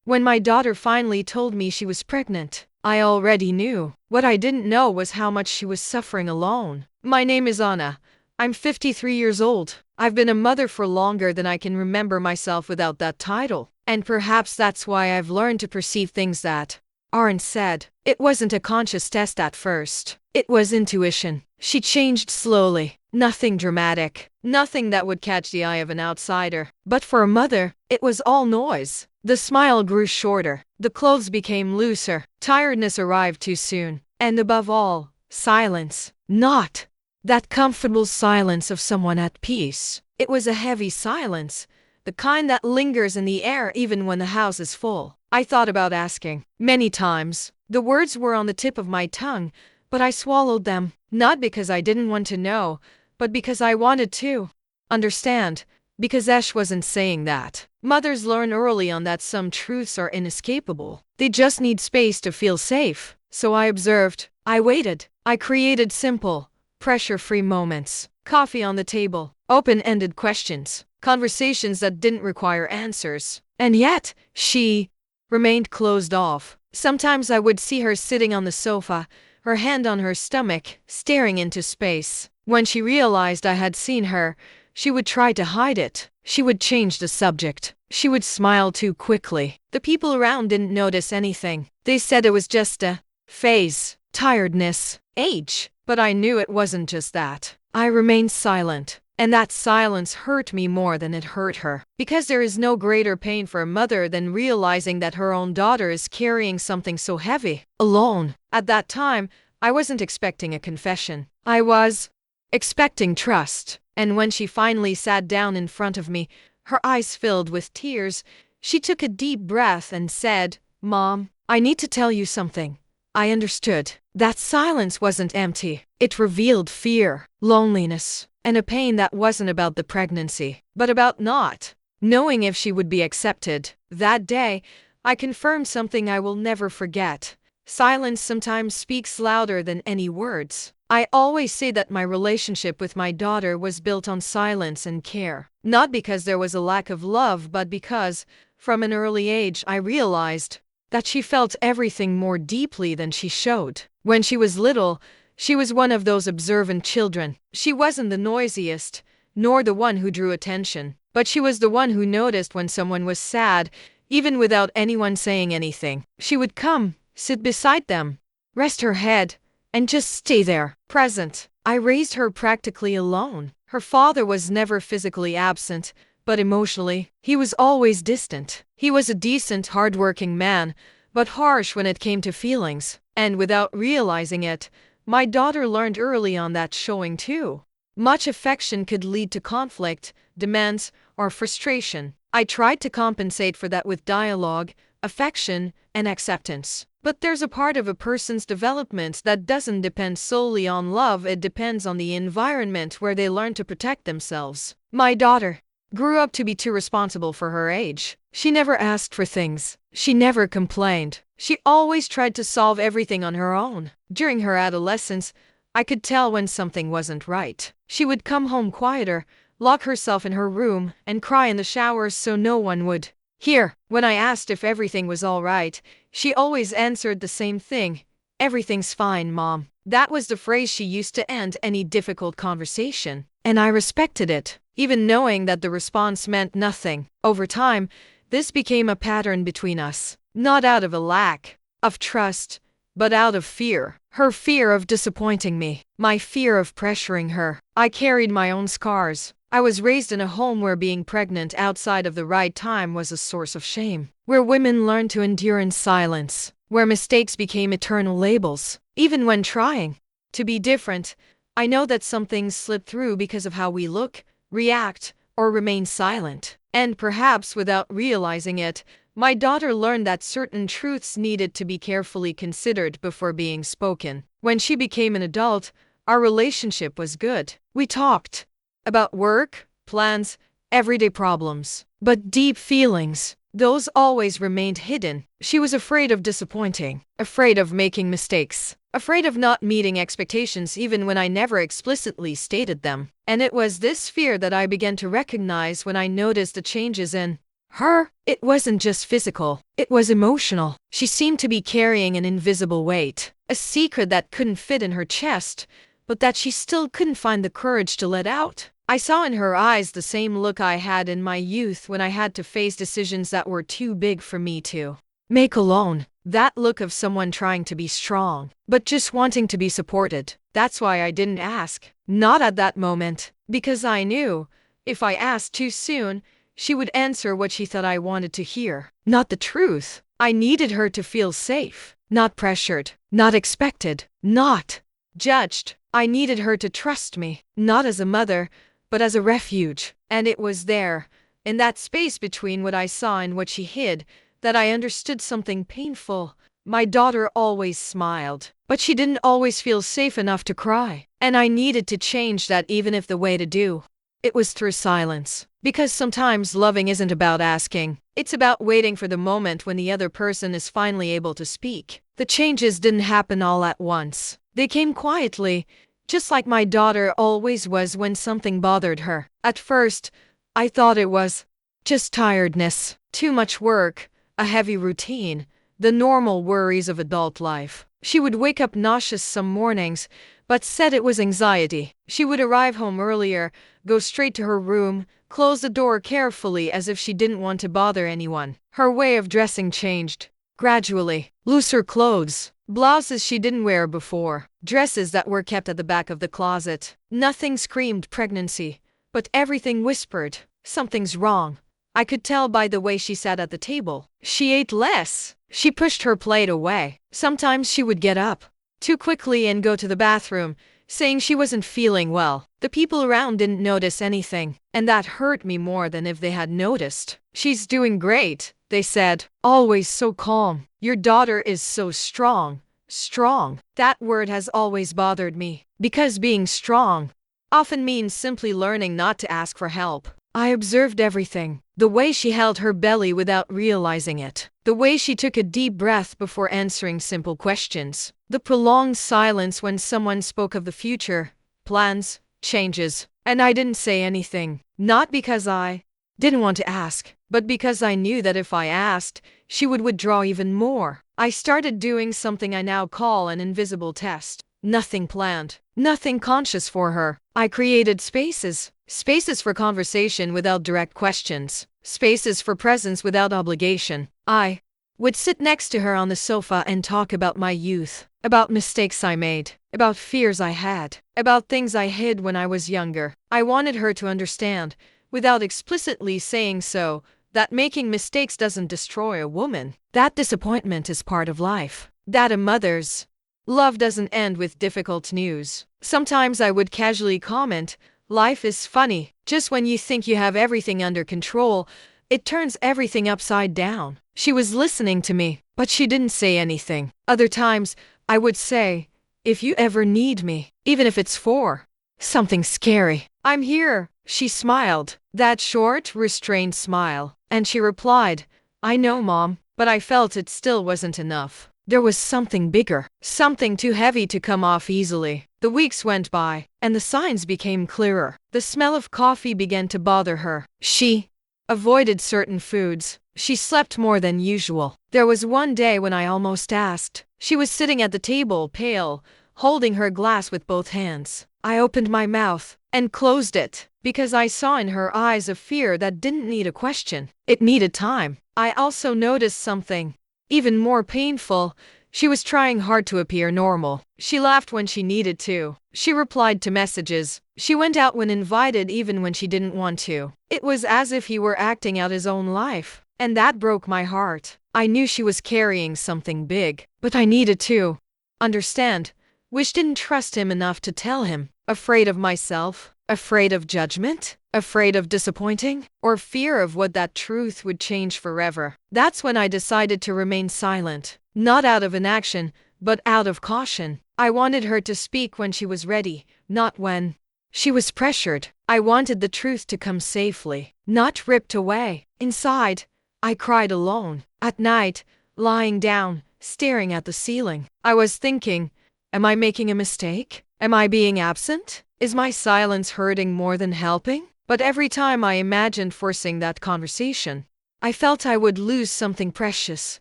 When my daughter finally told me she was pregnant, I already knew. What I didn't know was how much she was suffering alone. My name is Anna. I'm 53 years old. I've been a mother for longer than I can remember myself without that title. And perhaps that's why I've learned to perceive things that aren't said. It wasn't a conscious test at first. It was intuition. She changed slowly. Nothing dramatic. Nothing that would catch the eye of an outsider. But for a mother, it was all noise. The smile grew shorter. The clothes became looser. Tiredness arrived too soon. And above all, silence. Not that comfortable silence of someone at peace. It was a heavy silence, the kind that lingers in the air even when the house is full. I thought about asking. Many times. The words were on the tip of my tongue, but I swallowed them. Not because I didn't want to know, but because I wanted to understand. Because Ash wasn't saying that. Mothers learn early on that some truths are inescapable. They just need space to feel safe. So I observed. I waited. I created simple, pressure-free moments. Coffee on the table. Open-ended questions. Conversations that didn't require answers. And yet, she remained closed off. Sometimes I would see her sitting on the sofa, her hand on her stomach, staring into space. When she realized I had seen her, she would try to hide it. She would change the subject. She would smile too quickly. The people around didn't notice anything. They said it was just a phase, tiredness, age. But I knew it wasn't just that. I remained silent. And that silence hurt me more than it hurt her. Because there is no greater pain for a mother than realizing that her own daughter is carrying something so heavy, alone. At that time, I wasn't expecting a confession. I was expecting trust. And when she finally sat down in front of me, her eyes filled with tears, she took a deep breath and said, "Mom, I need to tell you something." I understood. That silence wasn't empty. It revealed fear, loneliness, and a pain that wasn't about the pregnancy, but about not knowing if she would be accepted. That day, I confirmed something I will never forget. Silence sometimes speaks louder than any words. I always say that my relationship with my daughter was built on silence and care. Not because there was a lack of love, but because, from an early age, I realized that she felt everything more deeply than she showed. When she was little, she was one of those observant children. She wasn't the noisiest, nor the one who drew attention, but she was the one who noticed when someone was sad, even without anyone saying anything. She would come, sit beside them, rest her head, and just stay there, present. I raised her practically alone. Her father was never physically absent, but emotionally, he was always distant. He was a decent, hard-working man, but harsh when it came to feelings. And without realizing it, my daughter learned early on that showing too much affection could lead to conflict, demands, or frustration. I tried to compensate for that with dialogue, affection, and acceptance. But there's a part of a person's development that doesn't depend solely on love. It depends on the environment where they learn to protect themselves. My daughter grew up to be too responsible for her age. She never asked for things. She never complained. She always tried to solve everything on her own. During her adolescence, I could tell when something wasn't right. She would come home quieter, lock herself in her room, and cry in the shower so no one would hear. When I asked if everything was all right, she always answered the same thing. "Everything's fine, Mom." That was the phrase she used to end any difficult conversation. And I respected it, even knowing that the response meant nothing. Over time, this became a pattern between us. Not out of a lack of trust, but out of fear. Her fear of disappointing me. My fear of pressuring her. I carried my own scars. I was raised in a home where being pregnant outside of the right time was a source of shame. Where women learned to endure in silence. Where mistakes became eternal labels. Even when trying to be different, I know that some things slip through because of how we look, react, or remain silent. And perhaps without realizing it, my daughter learned that certain truths needed to be carefully considered before being spoken. When she became an adult, our relationship was good. We talked about work, plans, everyday problems. But deep feelings, those always remained hidden. She was afraid of disappointing, afraid of making mistakes, afraid of not meeting expectations even when I never explicitly stated them. And it was this fear that I began to recognize when I noticed the changes in Her, it wasn't just physical, it was emotional. She seemed to be carrying an invisible weight, a secret that couldn't fit in her chest, but that she still couldn't find the courage to let out. I saw in her eyes the same look I had in my youth when I had to face decisions that were too big for me to make alone. That look of someone trying to be strong, but just wanting to be supported. That's why I didn't ask. Not at that moment. Because I knew, if I asked too soon, she would answer what she thought I wanted to hear. Not the truth. I needed her to feel safe. Not pressured. Not expected. Not judged. I needed her to trust me. Not as a mother, but as a refuge. And it was there, in that space between what I saw and what she hid, that I understood something painful. My daughter always smiled, but she didn't always feel safe enough to cry. And I needed to change that, even if the way to do it was through silence. Because sometimes loving isn't about asking. It's about waiting for the moment when the other person is finally able to speak. The changes didn't happen all at once. They came quietly, just like my daughter always was when something bothered her. At first, I thought it was just tiredness, too much work, a heavy routine, the normal worries of adult life. She would wake up nauseous some mornings, but said it was anxiety. She would arrive home earlier, go straight to her room, close the door carefully as if she didn't want to bother anyone. Her way of dressing changed. Gradually. Looser clothes, blouses she didn't wear before, dresses that were kept at the back of the closet. Nothing screamed pregnancy, but everything whispered, something's wrong. I could tell by the way she sat at the table. She ate less. She pushed her plate away. Sometimes she would get up too quickly and go to the bathroom, saying she wasn't feeling well. The people around didn't notice anything, and that hurt me more than if they had noticed. She's doing great, they said, always so calm. Your daughter is so strong. Strong. That word has always bothered me, because being strong often means simply learning not to ask for help. I observed everything. The way she held her belly without realizing it. The way she took a deep breath before answering simple questions. The prolonged silence when someone spoke of the future, plans, changes. And I didn't say anything. Not because I didn't want to ask, but because I knew that if I asked, she would withdraw even more. I started doing something I now call an invisible test. Nothing planned, nothing conscious for her. I created spaces. Spaces for conversation without direct questions. Spaces for presence without obligation. I would sit next to her on the sofa and talk about my youth, about mistakes I made, about fears I had, about things I hid when I was younger. I wanted her to understand, without explicitly saying so, that making mistakes doesn't destroy a woman. That disappointment is part of life. That a mother's love doesn't end with difficult news. Sometimes I would casually comment, life is funny. Just when you think you have everything under control, it turns everything upside down. She was listening to me, but she didn't say anything. Other times, I would say, if you ever need me, even if it's for something scary, I'm here. She smiled, that short, restrained smile, and she replied, I know, Mom, but I felt it still wasn't enough. There was something bigger, something too heavy to come off easily. The weeks went by, and the signs became clearer. The smell of coffee began to bother her. She avoided certain foods. She slept more than usual. There was one day when I almost asked. She was sitting at the table, pale, holding her glass with both hands. I opened my mouth and closed it, because I saw in her eyes a fear that didn't need a question. It needed time. I also noticed something even more painful. She was trying hard to appear normal. She laughed when she needed to. She replied to messages. She went out when invited even when she didn't want to. It was as if he were acting out his own life. And that broke my heart. I knew she was carrying something big, but I needed to understand. Wish didn't trust him enough to tell him. Afraid of myself? Afraid of judgment? Afraid of disappointing? Or fear of what that truth would change forever? That's when I decided to remain silent. Not out of inaction, but out of caution. I wanted her to speak when she was ready, not when she was pressured. I wanted the truth to come safely, not ripped away. Inside, I cried alone. At night, lying down, staring at the ceiling. I was thinking, am I making a mistake? Am I being absent? Is my silence hurting more than helping? But every time I imagined forcing that conversation, I felt I would lose something precious,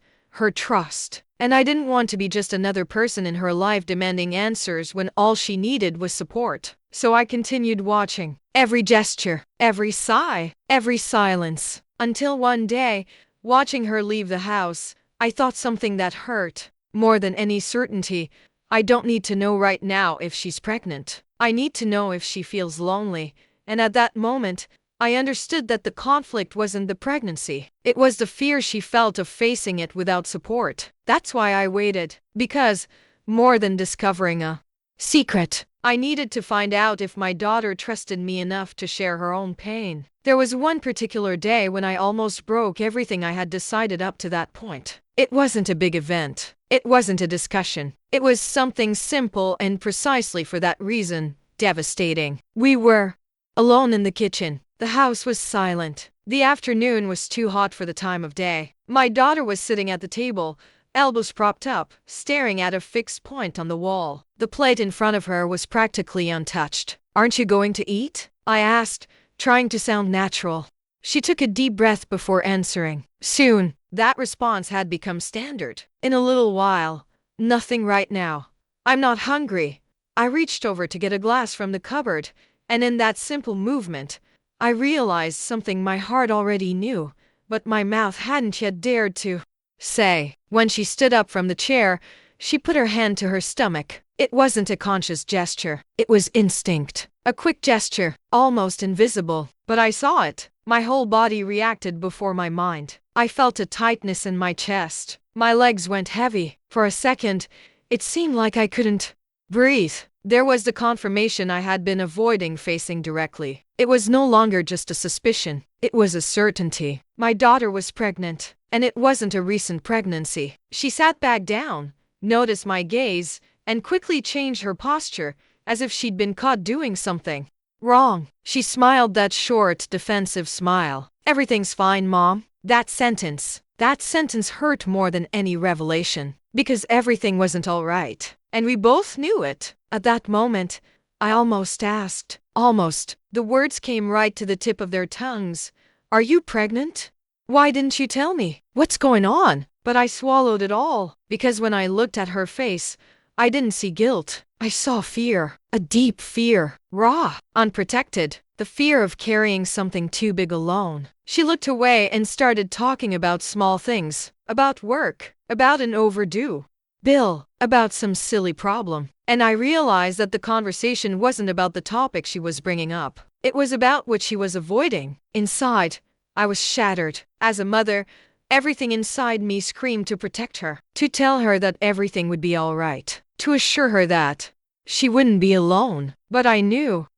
her trust. And I didn't want to be just another person in her life demanding answers when all she needed was support. So I continued watching. Every gesture, every sigh, every silence. Until one day, watching her leave the house, I thought something that hurt. More than any certainty, I don't need to know right now if she's pregnant. I need to know if she feels lonely. And at that moment, I understood that the conflict wasn't the pregnancy. It was the fear she felt of facing it without support. That's why I waited. Because, more than discovering a secret, I needed to find out if my daughter trusted me enough to share her own pain. There was one particular day when I almost broke everything I had decided up to that point. It wasn't a big event. It wasn't a discussion. It was something simple and precisely for that reason, devastating. We were alone in the kitchen. The house was silent. The afternoon was too hot for the time of day. My daughter was sitting at the table, elbows propped up, staring at a fixed point on the wall. The plate in front of her was practically untouched. "Aren't you going to eat?" I asked, trying to sound natural. She took a deep breath before answering. Soon, that response had become standard. "In a little while. Nothing right now. I'm not hungry." I reached over to get a glass from the cupboard, and in that simple movement, I realized something my heart already knew, but my mouth hadn't yet dared to say. When she stood up from the chair, she put her hand to her stomach. It wasn't a conscious gesture. It was instinct. A quick gesture, almost invisible. But I saw it. My whole body reacted before my mind. I felt a tightness in my chest. My legs went heavy. For a second, it seemed like I couldn't breathe. There was the confirmation I had been avoiding facing directly. It was no longer just a suspicion. It was a certainty. My daughter was pregnant, and it wasn't a recent pregnancy. She sat back down, noticed my gaze, and quickly changed her posture, as if she'd been caught doing something wrong. She smiled that short, defensive smile. "Everything's fine, Mom." That sentence hurt more than any revelation, because everything wasn't all right. And we both knew it. At that moment, I almost asked. Almost. The words came right to the tip of their tongues. "Are you pregnant? Why didn't you tell me? What's going on?" But I swallowed it all, because when I looked at her face, I didn't see guilt. I saw fear. A deep fear. Raw. Unprotected. The fear of carrying something too big alone. She looked away and started talking about small things. About work. About an overdue bill. About some silly problem. And I realized that the conversation wasn't about the topic she was bringing up. It was about what she was avoiding. Inside, I was shattered. As a mother, everything inside me screamed to protect her. To tell her that everything would be all right. To assure her that she wouldn't be alone. But I knew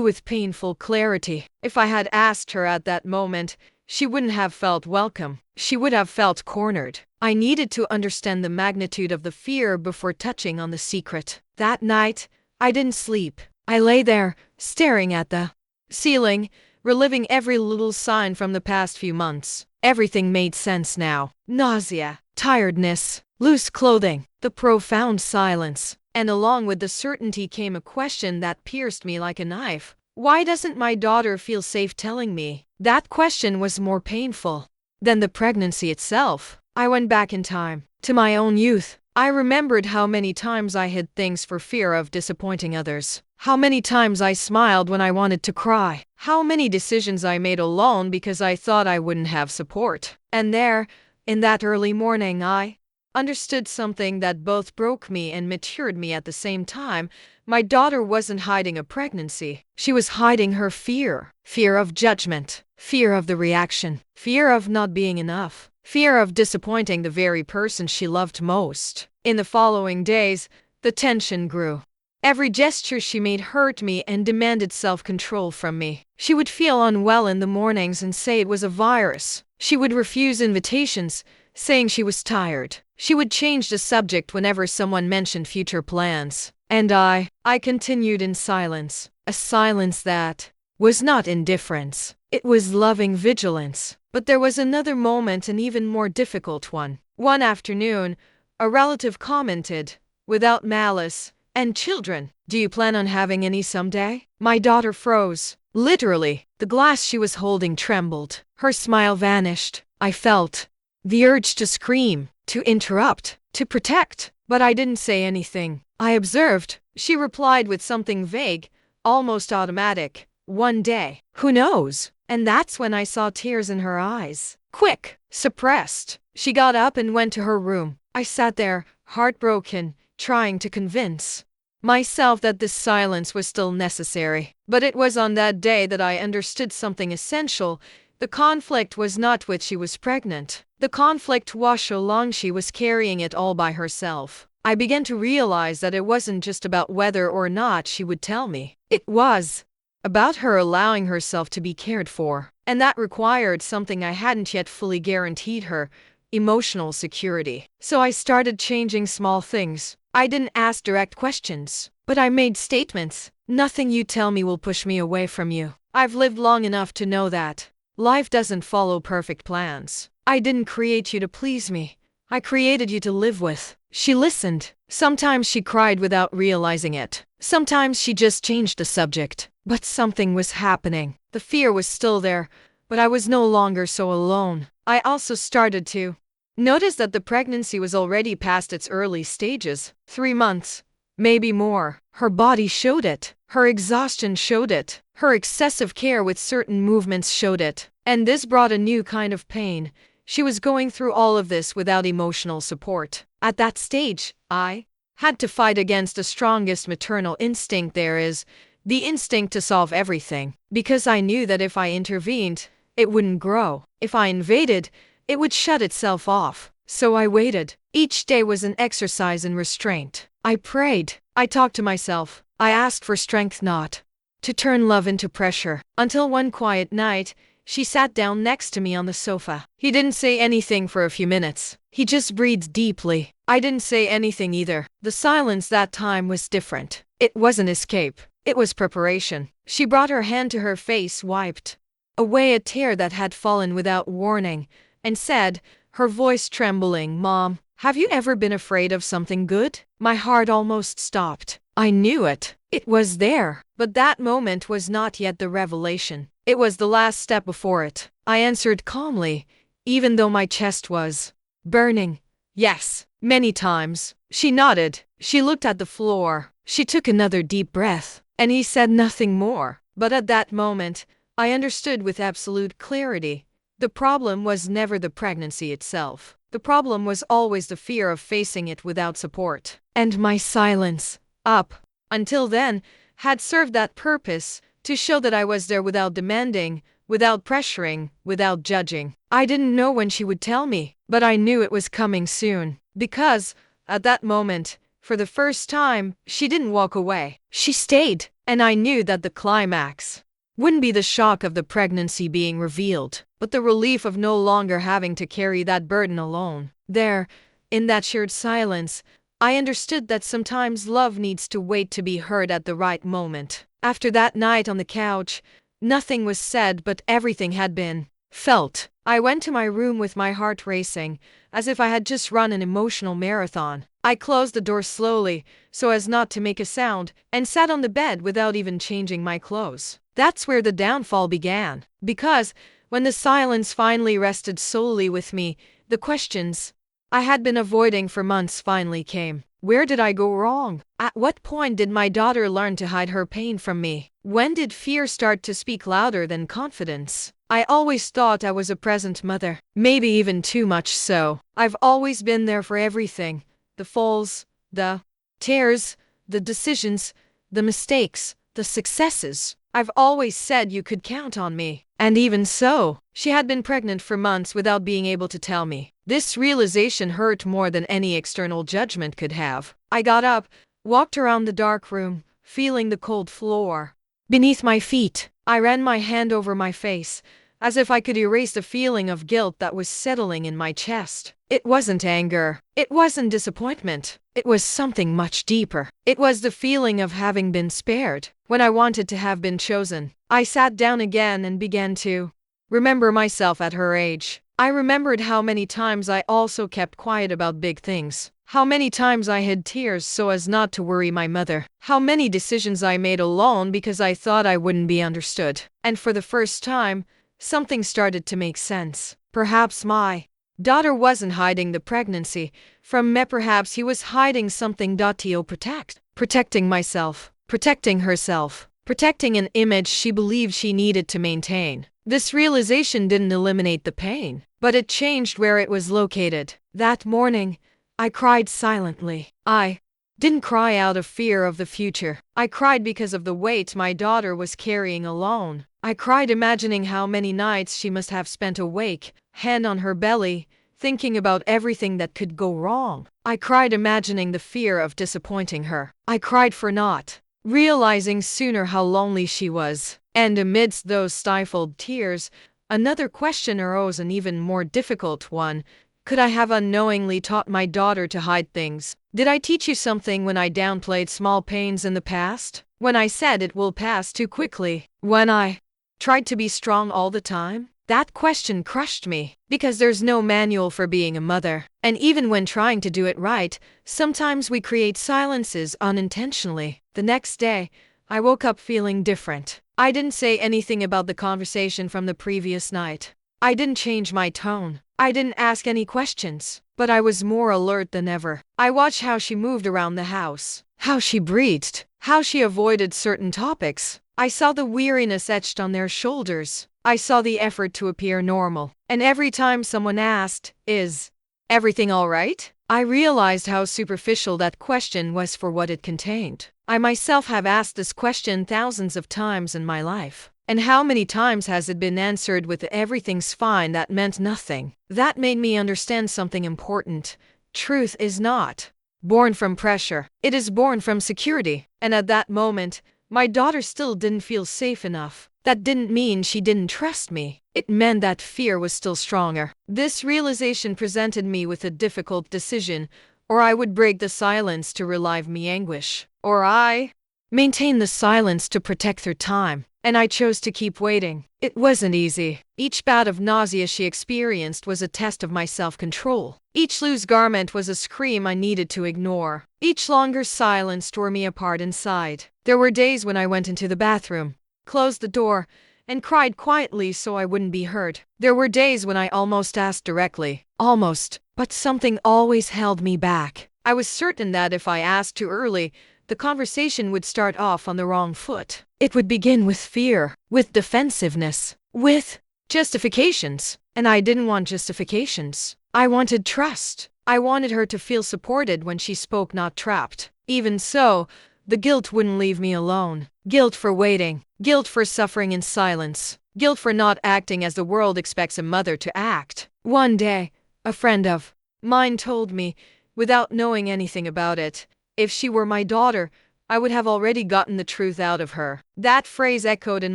with painful clarity. If I had asked her at that moment, she wouldn't have felt welcome. She would have felt cornered. I needed to understand the magnitude of the fear before touching on the secret. That night, I didn't sleep. I lay there, staring at the ceiling, reliving every little sign from the past few months. Everything made sense now. Nausea, tiredness, loose clothing, the profound silence. And along with the certainty came a question that pierced me like a knife. Why doesn't my daughter feel safe telling me? That question was more painful than the pregnancy itself. I went back in time, to my own youth. I remembered how many times I hid things for fear of disappointing others. How many times I smiled when I wanted to cry. How many decisions I made alone because I thought I wouldn't have support. And there, in that early morning, I understood something that both broke me and matured me at the same time. My daughter wasn't hiding a pregnancy. She was hiding her fear. Fear of judgment. Fear of the reaction. Fear of not being enough. Fear of disappointing the very person she loved most. In the following days, the tension grew. Every gesture she made hurt me and demanded self-control from me. She would feel unwell in the mornings and say it was a virus. She would refuse invitations, saying she was tired. She would change the subject whenever someone mentioned future plans. And I continued in silence. A silence that was not indifference. It was loving vigilance. But there was another moment, an even more difficult one. One afternoon, a relative commented, without malice, "And children, do you plan on having any someday?" My daughter froze. Literally, the glass she was holding trembled. Her smile vanished. I felt the urge to scream, to interrupt, to protect, but I didn't say anything. I observed. She replied with something vague, almost automatic. One day. Who knows? And that's when I saw tears in her eyes. Quick, suppressed. She got up and went to her room. I sat there, heartbroken, trying to convince myself that this silence was still necessary. But it was on that day that I understood something essential. The conflict was not with she was pregnant. The conflict was how long she was carrying it all by herself. I began to realize that it wasn't just about whether or not she would tell me. It was about her allowing herself to be cared for. And that required something I hadn't yet fully guaranteed her: emotional security. So I started changing small things. I didn't ask direct questions, but I made statements. Nothing you tell me will push me away from you. I've lived long enough to know that life doesn't follow perfect plans. I didn't create you to please me. I created you to live with. She listened. Sometimes she cried without realizing it. Sometimes she just changed the subject. But something was happening. The fear was still there, but I was no longer so alone. I also started to notice that the pregnancy was already past its early stages. 3 months, maybe more. Her body showed it. Her exhaustion showed it. Her excessive care with certain movements showed it. And this brought a new kind of pain. She was going through all of this without emotional support. At that stage, I had to fight against the strongest maternal instinct there is, the instinct to solve everything. Because I knew that if I intervened, it wouldn't grow. If I invaded, it would shut itself off. So I waited. Each day was an exercise in restraint. I prayed. I talked to myself. I asked for strength not to turn love into pressure. Until one quiet night, she sat down next to me on the sofa. He didn't say anything for a few minutes. He just breathed deeply. I didn't say anything either. The silence that time was different. It wasn't escape. It was preparation. She brought her hand to her face, wiped away a tear that had fallen without warning, and said, her voice trembling, "Mom, have you ever been afraid of something good?" My heart almost stopped. I knew it. It was there. But that moment was not yet the revelation. It was the last step before it. I answered calmly, even though my chest was burning. "Yes, many times." She nodded. She looked at the floor. She took another deep breath. And he said nothing more. But at that moment, I understood with absolute clarity. The problem was never the pregnancy itself. The problem was always the fear of facing it without support. And my silence, up until then, had served that purpose, to show that I was there without demanding, without pressuring, without judging. I didn't know when she would tell me, but I knew it was coming soon. Because, at that moment, for the first time, she didn't walk away. She stayed. And I knew that the climax wouldn't be the shock of the pregnancy being revealed, but the relief of no longer having to carry that burden alone. There, in that shared silence, I understood that sometimes love needs to wait to be heard at the right moment. After that night on the couch, nothing was said, but everything had been felt. I went to my room with my heart racing, as if I had just run an emotional marathon. I closed the door slowly, so as not to make a sound, and sat on the bed without even changing my clothes. That's where the downfall began. Because, when the silence finally rested solely with me, the questions I had been avoiding for months finally came. Where did I go wrong? At what point did my daughter learn to hide her pain from me? When did fear start to speak louder than confidence? I always thought I was a present mother. Maybe even too much so. I've always been there for everything. The falls, the tears, the decisions, the mistakes, the successes. I've always said you could count on me. And even so, she had been pregnant for months without being able to tell me. This realization hurt more than any external judgment could have. I got up, walked around the dark room, feeling the cold floor beneath my feet. I ran my hand over my face, as if I could erase the feeling of guilt that was settling in my chest. It wasn't anger. It wasn't disappointment. It was something much deeper. It was the feeling of having been spared when I wanted to have been chosen. I sat down again and began to remember myself at her age. I remembered how many times I also kept quiet about big things. How many times I hid tears so as not to worry my mother. How many decisions I made alone because I thought I wouldn't be understood. And for the first time, something started to make sense. Perhaps my daughter wasn't hiding the pregnancy from me. Perhaps he was hiding something. To protecting myself, protecting herself, protecting an image she believed she needed to maintain. This realization didn't eliminate the pain, but it changed where it was located. That morning, I cried silently. I didn't cry out of fear of the future. I cried because of the weight my daughter was carrying alone. I cried imagining how many nights she must have spent awake, hand on her belly, thinking about everything that could go wrong. I cried imagining the fear of disappointing her. I cried for not realizing sooner how lonely she was. And amidst those stifled tears, another question arose, an even more difficult one. Could I have unknowingly taught my daughter to hide things? Did I teach you something when I downplayed small pains in the past? When I said it will pass too quickly? When I tried to be strong all the time? That question crushed me, because there's no manual for being a mother. And even when trying to do it right, sometimes we create silences unintentionally. The next day, I woke up feeling different. I didn't say anything about the conversation from the previous night. I didn't change my tone. I didn't ask any questions, but I was more alert than ever. I watched how she moved around the house, how she breathed, how she avoided certain topics. I saw the weariness etched on their shoulders. I saw the effort to appear normal. And every time someone asked, "Is everything all right?" I realized how superficial that question was for what it contained. I myself have asked this question thousands of times in my life. And how many times has it been answered with "everything's fine" that meant nothing? That made me understand something important. Truth is not born from pressure. It is born from security. And at that moment, my daughter still didn't feel safe enough. That didn't mean she didn't trust me. It meant that fear was still stronger. This realization presented me with a difficult decision. Or I would break the silence to relieve me anguish. Or I maintain the silence to protect her time. And I chose to keep waiting. It wasn't easy. Each bout of nausea she experienced was a test of my self-control. Each loose garment was a scream I needed to ignore. Each longer silence tore me apart inside. There were days when I went into the bathroom, closed the door, and cried quietly so I wouldn't be heard. There were days when I almost asked directly. Almost. But something always held me back. I was certain that if I asked too early, the conversation would start off on the wrong foot. It would begin with fear, with defensiveness, with justifications. And I didn't want justifications. I wanted trust. I wanted her to feel supported when she spoke, not trapped. Even so, the guilt wouldn't leave me alone. Guilt for waiting. Guilt for suffering in silence. Guilt for not acting as the world expects a mother to act. One day, a friend of mine told me, without knowing anything about it, if she were my daughter, I would have already gotten the truth out of her. That phrase echoed in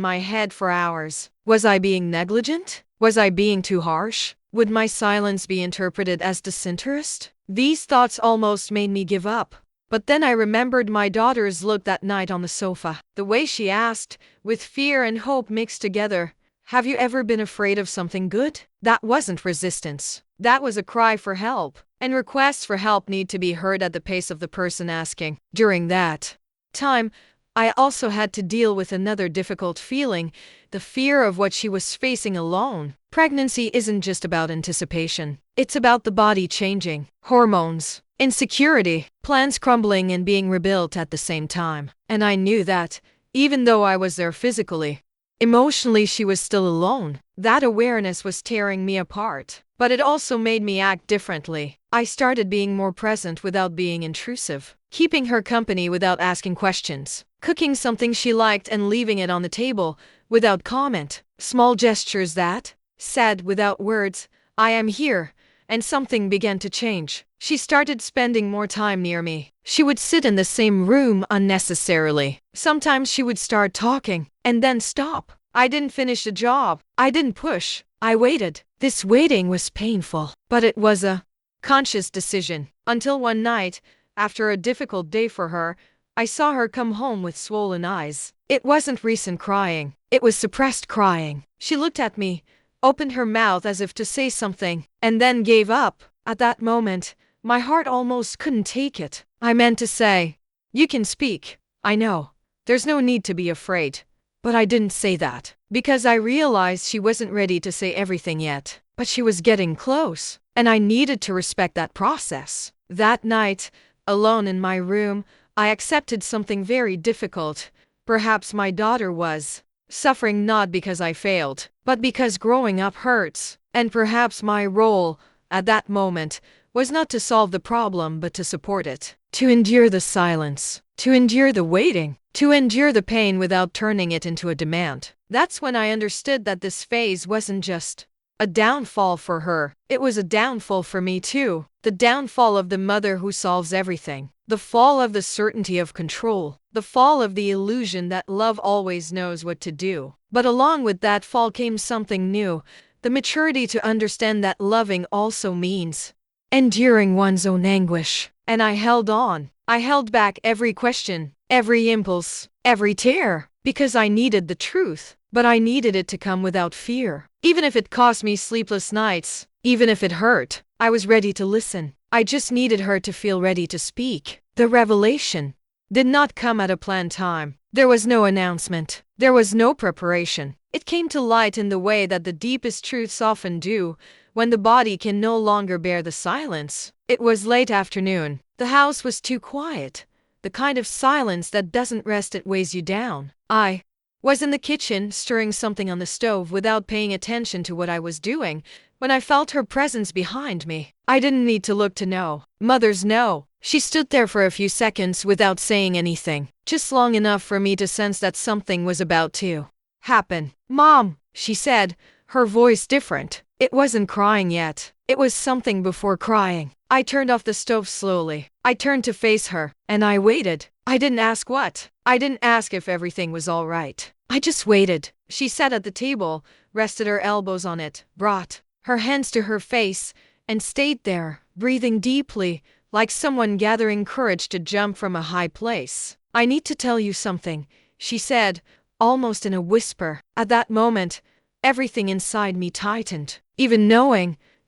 my head for hours. Was I being negligent? Was I being too harsh? Would my silence be interpreted as disinterest? These thoughts almost made me give up. But then I remembered my daughter's look that night on the sofa. The way she asked, with fear and hope mixed together, "Have you ever been afraid of something good?" That wasn't resistance. That was a cry for help. And requests for help need to be heard at the pace of the person asking. During that time, I also had to deal with another difficult feeling, the fear of what she was facing alone. Pregnancy isn't just about anticipation. It's about the body changing, hormones, insecurity, plans crumbling and being rebuilt at the same time. And I knew that, even though I was there physically, emotionally she was still alone. That awareness was tearing me apart. But it also made me act differently. I started being more present without being intrusive, keeping her company without asking questions, cooking something she liked and leaving it on the table without comment. Small gestures that said without words, "I am here," and something began to change. She started spending more time near me. She would sit in the same room unnecessarily. Sometimes she would start talking and then stop. I didn't finish the job. I didn't push. I waited. This waiting was painful, but it was a conscious decision. Until one night, after a difficult day for her, I saw her come home with swollen eyes. It wasn't recent crying. It was suppressed crying. She looked at me, opened her mouth as if to say something, and then gave up. At that moment, my heart almost couldn't take it. I meant to say, "You can speak. I know. There's no need to be afraid." But I didn't say that, because I realized she wasn't ready to say everything yet. but she was getting close, and I needed to respect that process. That night, alone in my room, I accepted something very difficult. Perhaps my daughter was suffering not because I failed, but because growing up hurts. And perhaps my role, at that moment, was not to solve the problem but to support it. To endure the silence, to endure the waiting, to endure the pain without turning it into a demand. That's when I understood that this phase wasn't just a downfall for her, it was a downfall for me too. The downfall of the mother who solves everything. The fall of the certainty of control. The fall of the illusion that love always knows what to do. But along with that fall came something new. The maturity to understand that loving also means enduring one's own anguish. And I held on. I held back every question, every impulse, every tear, because I needed the truth. But I needed it to come without fear. Even if it cost me sleepless nights, even if it hurt, I was ready to listen. I just needed her to feel ready to speak. The revelation did not come at a planned time. There was no announcement. There was no preparation. It came to light in the way that the deepest truths often do, when the body can no longer bear the silence. It was late afternoon. The house was too quiet. The kind of silence that doesn't rest, it weighs you down. I was in the kitchen, stirring something on the stove without paying attention to what I was doing, when I felt her presence behind me. I didn't need to look to know. Mothers know. She stood there for a few seconds without saying anything, just long enough for me to sense that something was about to happen. "Mom," she said, her voice different. It wasn't crying yet. It was something before crying. I turned off the stove slowly. I turned to face her, and I waited. I didn't ask what. I didn't ask if everything was all right. I just waited. She sat at the table, rested her elbows on it, brought her hands to her face, and stayed there, breathing deeply, like someone gathering courage to jump from a high place. "I need to tell you something," she said, almost in a whisper. At that moment, everything inside me tightened. Even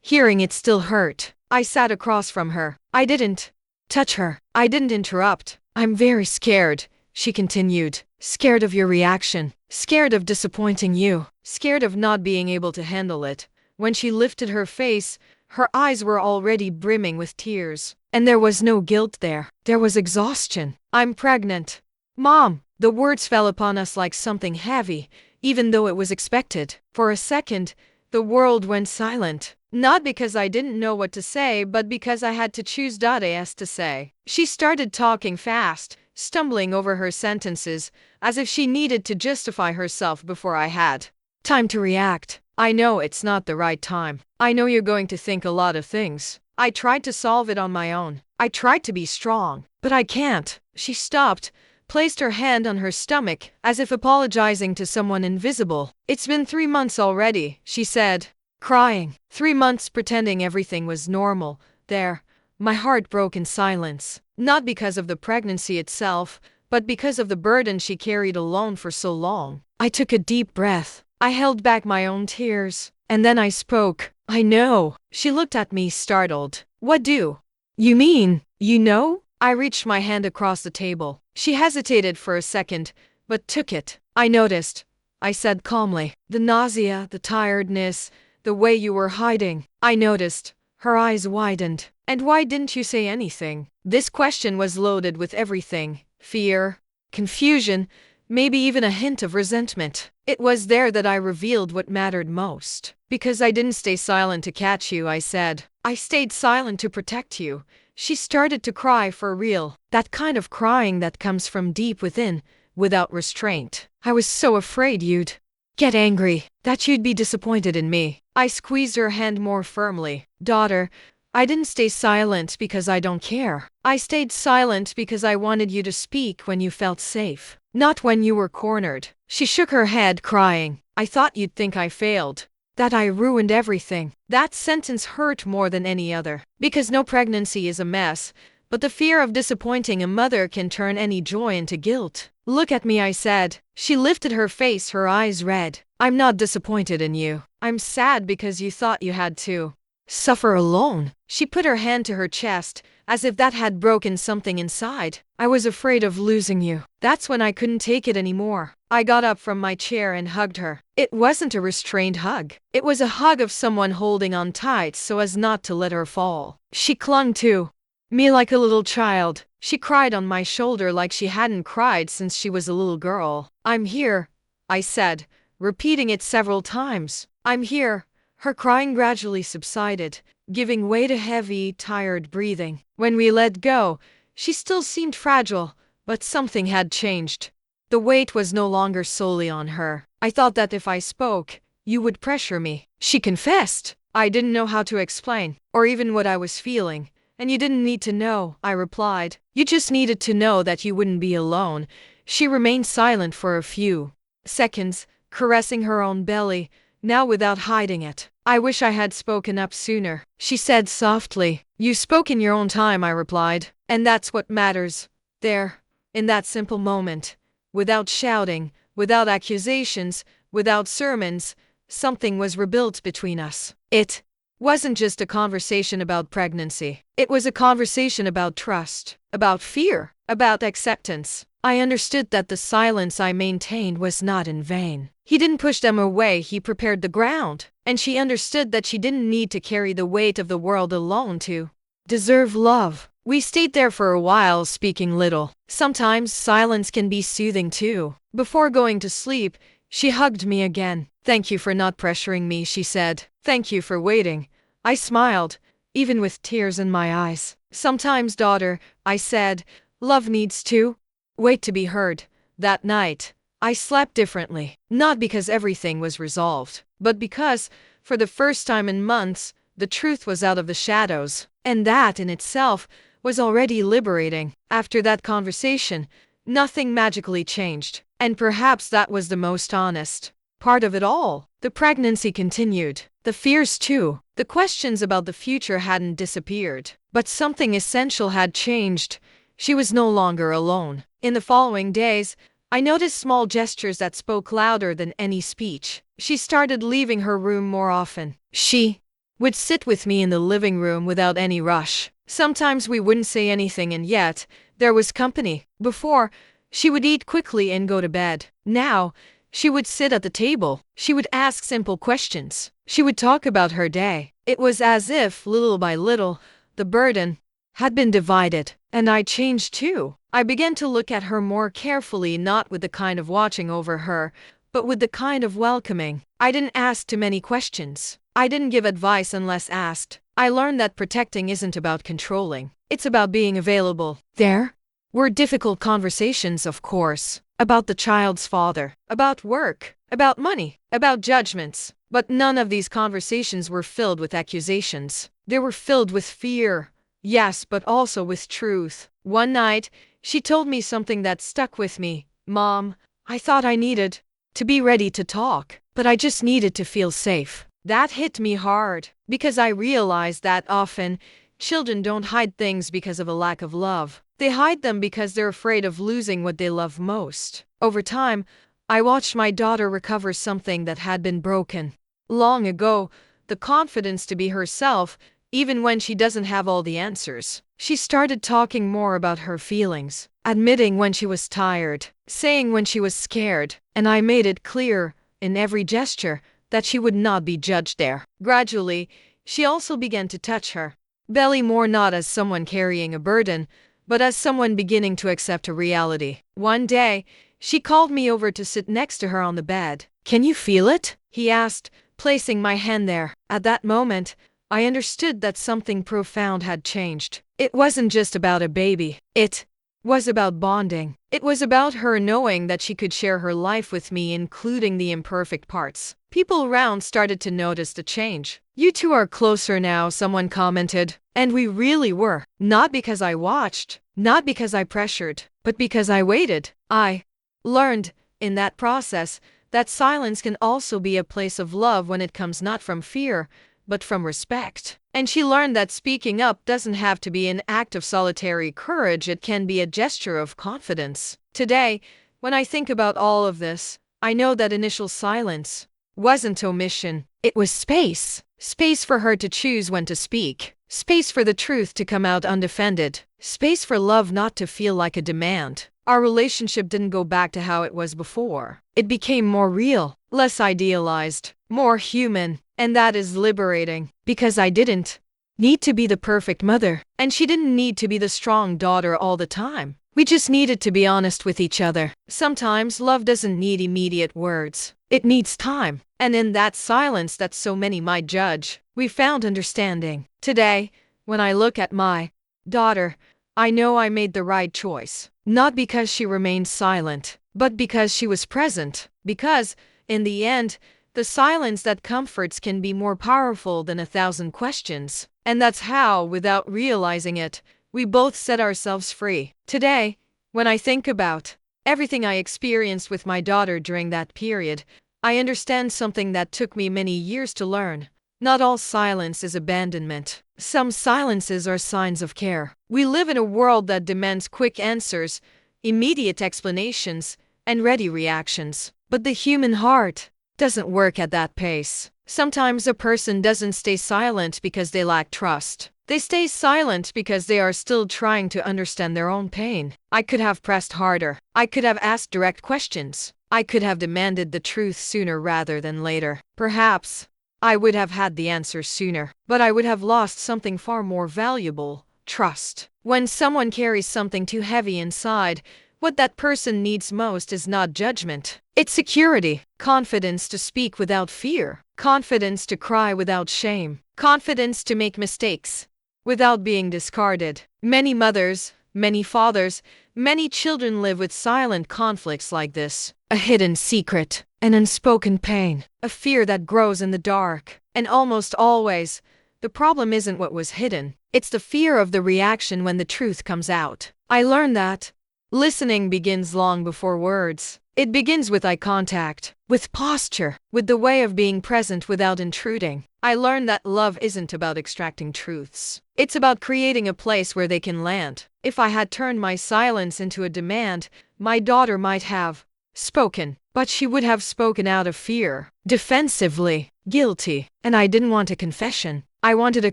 hearing it still hurt. I sat across from her. I didn't touch her. I didn't interrupt. "I'm very scared," she continued. "Scared of your reaction. Scared of disappointing you. Scared of not being able to handle it." When she lifted her face, her eyes were already brimming with tears. And there was no guilt there. There was exhaustion. "I'm pregnant." "Mom!" The words fell upon us like something heavy, even though it was expected. For a second, the world went silent. Not because I didn't know what to say, but because I had to choose what to say. She started talking fast, stumbling over her sentences, as if she needed to justify herself before I had time to react. "I know it's not the right time. I know you're going to think a lot of things. I tried to solve it on my own. I tried to be strong, but I can't." She stopped, placed her hand on her stomach, as if apologizing to someone invisible. "It's been 3 months already," she said, crying. 3 months pretending everything was normal. There, my heart broke in silence. Not because of the pregnancy itself, but because of the burden she carried alone for so long. I took a deep breath. I held back my own tears. And then I spoke. "I know." She looked at me, startled. "What do you mean, you know?" I reached my hand across the table. She hesitated for a second, but took it. "I noticed," I said calmly. "The nausea, the tiredness, the way you were hiding. I noticed." Her eyes widened. "And why didn't you say anything?" This question was loaded with everything. Fear, confusion, maybe even a hint of resentment. It was there that I revealed what mattered most. "Because I didn't stay silent to catch you," I said. "I stayed silent to protect you." She started to cry for real. That kind of crying that comes from deep within, without restraint. "I was so afraid you'd get angry, that you'd be disappointed in me." I squeezed her hand more firmly. "Daughter, I didn't stay silent because I don't care. I stayed silent because I wanted you to speak when you felt safe, not when you were cornered." She shook her head, crying. "I thought you'd think I failed, that I ruined everything." That sentence hurt more than any other. Because no pregnancy is a mess, but the fear of disappointing a mother can turn any joy into guilt. "Look at me," I said. She lifted her face, her eyes red. "I'm not disappointed in you. I'm sad because you thought you had to Suffer alone? She put her hand to her chest, as if that had broken something inside. I was afraid of losing you. That's when I couldn't take it anymore. I got up from my chair and hugged her. It wasn't a restrained hug. It was a hug of someone holding on tight so as not to let her fall. She clung to me like a little child. She cried on my shoulder like she hadn't cried since she was a little girl. I'm here, I said, repeating it several times. I'm here. Her crying gradually subsided, giving way to heavy, tired breathing. When we let go, she still seemed fragile, but something had changed. The weight was no longer solely on her. I thought that if I spoke, you would pressure me. She confessed. I didn't know how to explain, or even what I was feeling. And you didn't need to know, I replied. You just needed to know that you wouldn't be alone. She remained silent for a few seconds, caressing her own belly, now without hiding it. I wish I had spoken up sooner, she said softly. You spoke in your own time, I replied. And that's what matters. There, in that simple moment, without shouting, without accusations, without sermons, something was rebuilt between us. It wasn't just a conversation about pregnancy. It was a conversation about trust, about fear, about acceptance. I understood that the silence I maintained was not in vain. He didn't push them away, he prepared the ground. And she understood that she didn't need to carry the weight of the world alone to deserve love. We stayed there for a while, speaking little. Sometimes silence can be soothing too. Before going to sleep, she hugged me again. Thank you for not pressuring me, she said. Thank you for waiting. I smiled, even with tears in my eyes. Sometimes, daughter, I said, love needs to wait to be heard. That night, I slept differently. Not because everything was resolved, but because, for the first time in months, the truth was out of the shadows. And that in itself was already liberating. After that conversation, nothing magically changed. And perhaps that was the most honest part of it all. The pregnancy continued. The fears too. The questions about the future hadn't disappeared. But something essential had changed. She was no longer alone. In the following days, I noticed small gestures that spoke louder than any speech. She started leaving her room more often. She would sit with me in the living room without any rush. Sometimes we wouldn't say anything and yet, there was company. Before, she would eat quickly and go to bed. Now, she would sit at the table. She would ask simple questions. She would talk about her day. It was as if, little by little, the burden had been divided. And I changed too. I began to look at her more carefully, not with the kind of watching over her, but with the kind of welcoming. I didn't ask too many questions. I didn't give advice unless asked. I learned that protecting isn't about controlling. It's about being available. There were difficult conversations, of course, about the child's father, about work, about money, about judgments. But none of these conversations were filled with accusations. They were filled with fear. Yes, but also with truth. One night, she told me something that stuck with me. Mom, I thought I needed to be ready to talk, but I just needed to feel safe. That hit me hard, because I realized that often, children don't hide things because of a lack of love. They hide them because they're afraid of losing what they love most. Over time, I watched my daughter recover something that had been broken long ago, the confidence to be herself, even when she doesn't have all the answers. She started talking more about her feelings, admitting when she was tired, saying when she was scared, and I made it clear, in every gesture, that she would not be judged there. Gradually, she also began to touch her belly more, not as someone carrying a burden, but as someone beginning to accept a reality. One day, she called me over to sit next to her on the bed. Can you feel it? He asked, placing my hand there. At that moment, I understood that something profound had changed. It wasn't just about a baby. It was about bonding. It was about her knowing that she could share her life with me, including the imperfect parts. People around started to notice the change. You two are closer now, someone commented. And we really were. Not because I watched, not because I pressured, but because I waited. I learned, in that process, that silence can also be a place of love when it comes not from fear, but from respect. And she learned that speaking up doesn't have to be an act of solitary courage, it can be a gesture of confidence. Today, when I think about all of this, I know that initial silence wasn't omission. It was space. Space for her to choose when to speak. Space for the truth to come out undefended. Space for love not to feel like a demand. Our relationship didn't go back to how it was before. It became more real, less idealized, more human. And that is liberating. Because I didn't need to be the perfect mother. And she didn't need to be the strong daughter all the time. We just needed to be honest with each other. Sometimes love doesn't need immediate words. It needs time. And in that silence that so many might judge, we found understanding. Today, when I look at my daughter, I know I made the right choice. Not because she remained silent, but because she was present. Because, in the end, the silence that comforts can be more powerful than 1,000 questions. And that's how, without realizing it, we both set ourselves free. Today, when I think about everything I experienced with my daughter during that period, I understand something that took me many years to learn. Not all silence is abandonment. Some silences are signs of care. We live in a world that demands quick answers, immediate explanations, and ready reactions. But the human heart doesn't work at that pace. Sometimes a person doesn't stay silent because they lack trust. They stay silent because they are still trying to understand their own pain. I could have pressed harder. I could have asked direct questions. I could have demanded the truth sooner rather than later. Perhaps I would have had the answer sooner, but I would have lost something far more valuable: trust. When someone carries something too heavy inside, what that person needs most is not judgment. It's security, confidence to speak without fear, confidence to cry without shame, confidence to make mistakes without being discarded. Many mothers, many fathers, many children live with silent conflicts like this. A hidden secret, an unspoken pain, a fear that grows in the dark. And almost always, the problem isn't what was hidden. It's the fear of the reaction when the truth comes out. I learned that listening begins long before words. It begins with eye contact, with posture, with the way of being present without intruding. I learned that love isn't about extracting truths. It's about creating a place where they can land. If I had turned my silence into a demand, my daughter might have spoken, but she would have spoken out of fear, defensively, guilty. And I didn't want a confession. I wanted a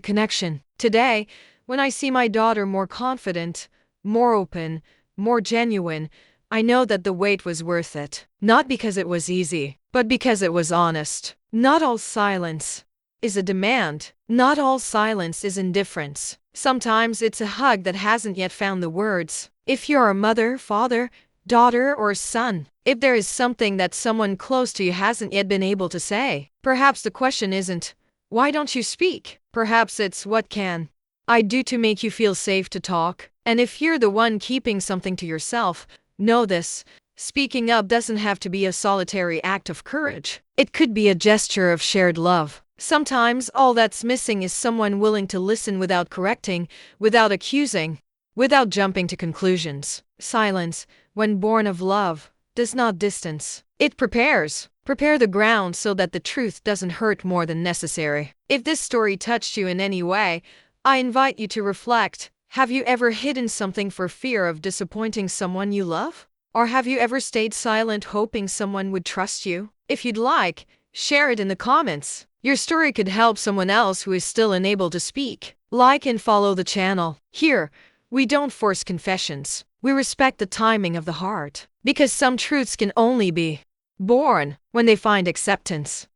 connection. Today, when I see my daughter more confident, more open, more genuine, I know that the wait was worth it. Not because it was easy, but because it was honest. Not all silence is a demand. Not all silence is indifference. Sometimes it's a hug that hasn't yet found the words. If you're a mother, father, daughter, or son, if there is something that someone close to you hasn't yet been able to say, perhaps the question isn't, why don't you speak? Perhaps it's, what can I do to make you feel safe to talk? And if you're the one keeping something to yourself, know this: speaking up doesn't have to be a solitary act of courage. It could be a gesture of shared love. Sometimes all that's missing is someone willing to listen without correcting, without accusing, without jumping to conclusions. Silence, when born of love, does not distance. It prepares. Prepare the ground so that the truth doesn't hurt more than necessary. If this story touched you in any way, I invite you to reflect. Have you ever hidden something for fear of disappointing someone you love? Or have you ever stayed silent hoping someone would trust you? If you'd like, share it in the comments. Your story could help someone else who is still unable to speak. Like and follow the channel. Here, we don't force confessions. We respect the timing of the heart. Because some truths can only be born when they find acceptance.